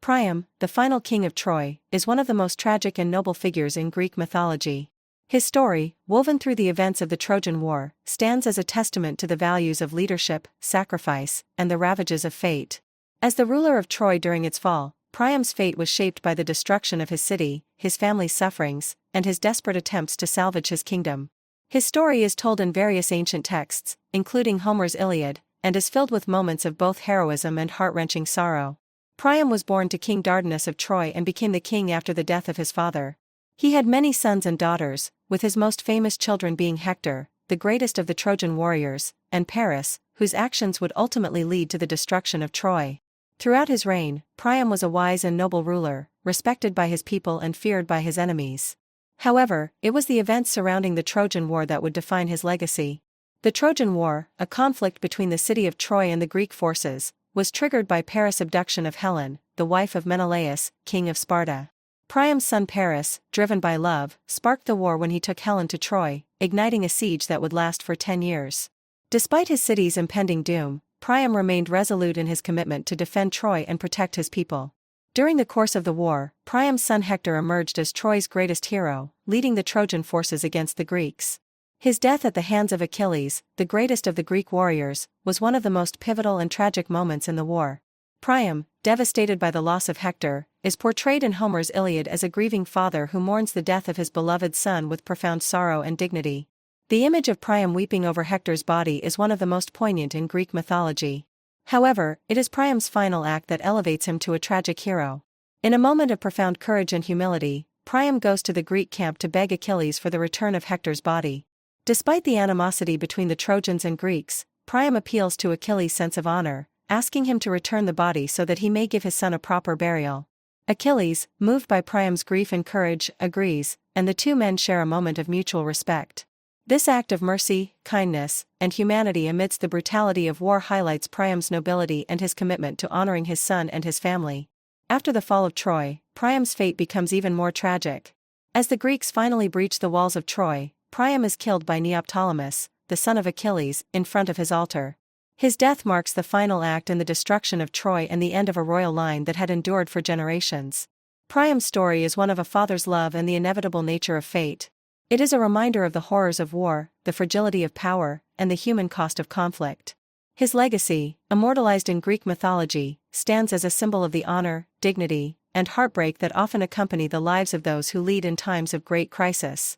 Priam, the final king of Troy, is one of the most tragic and noble figures in Greek mythology. His story, woven through the events of the Trojan War, stands as a testament to the values of leadership, sacrifice, and the ravages of fate. As the ruler of Troy during its fall, Priam's fate was shaped by the destruction of his city, his family's sufferings, and his desperate attempts to salvage his kingdom. His story is told in various ancient texts, including Homer's Iliad, and is filled with moments of both heroism and heart-wrenching sorrow. Priam was born to King Dardanus of Troy and became the king after the death of his father. He had many sons and daughters, with his most famous children being Hector, the greatest of the Trojan warriors, and Paris, whose actions would ultimately lead to the destruction of Troy. Throughout his reign, Priam was a wise and noble ruler, respected by his people and feared by his enemies. However, it was the events surrounding the Trojan War that would define his legacy. The Trojan War, a conflict between the city of Troy and the Greek forces, was triggered by Paris' abduction of Helen, the wife of Menelaus, king of Sparta. Priam's son Paris, driven by love, sparked the war when he took Helen to Troy, igniting a siege that would last for 10 years. Despite his city's impending doom, Priam remained resolute in his commitment to defend Troy and protect his people. During the course of the war, Priam's son Hector emerged as Troy's greatest hero, leading the Trojan forces against the Greeks. His death at the hands of Achilles, the greatest of the Greek warriors, was one of the most pivotal and tragic moments in the war. Priam, devastated by the loss of Hector, is portrayed in Homer's Iliad as a grieving father who mourns the death of his beloved son with profound sorrow and dignity. The image of Priam weeping over Hector's body is one of the most poignant in Greek mythology. However, it is Priam's final act that elevates him to a tragic hero. In a moment of profound courage and humility, Priam goes to the Greek camp to beg Achilles for the return of Hector's body. Despite the animosity between the Trojans and Greeks, Priam appeals to Achilles' sense of honor, asking him to return the body so that he may give his son a proper burial. Achilles, moved by Priam's grief and courage, agrees, and the two men share a moment of mutual respect. This act of mercy, kindness, and humanity amidst the brutality of war highlights Priam's nobility and his commitment to honoring his son and his family. After the fall of Troy, Priam's fate becomes even more tragic. As the Greeks finally breach the walls of Troy, Priam is killed by Neoptolemus, the son of Achilles, in front of his altar. His death marks the final act in the destruction of Troy and the end of a royal line that had endured for generations. Priam's story is one of a father's love and the inevitable nature of fate. It is a reminder of the horrors of war, the fragility of power, and the human cost of conflict. His legacy, immortalized in Greek mythology, stands as a symbol of the honor, dignity, and heartbreak that often accompany the lives of those who lead in times of great crisis.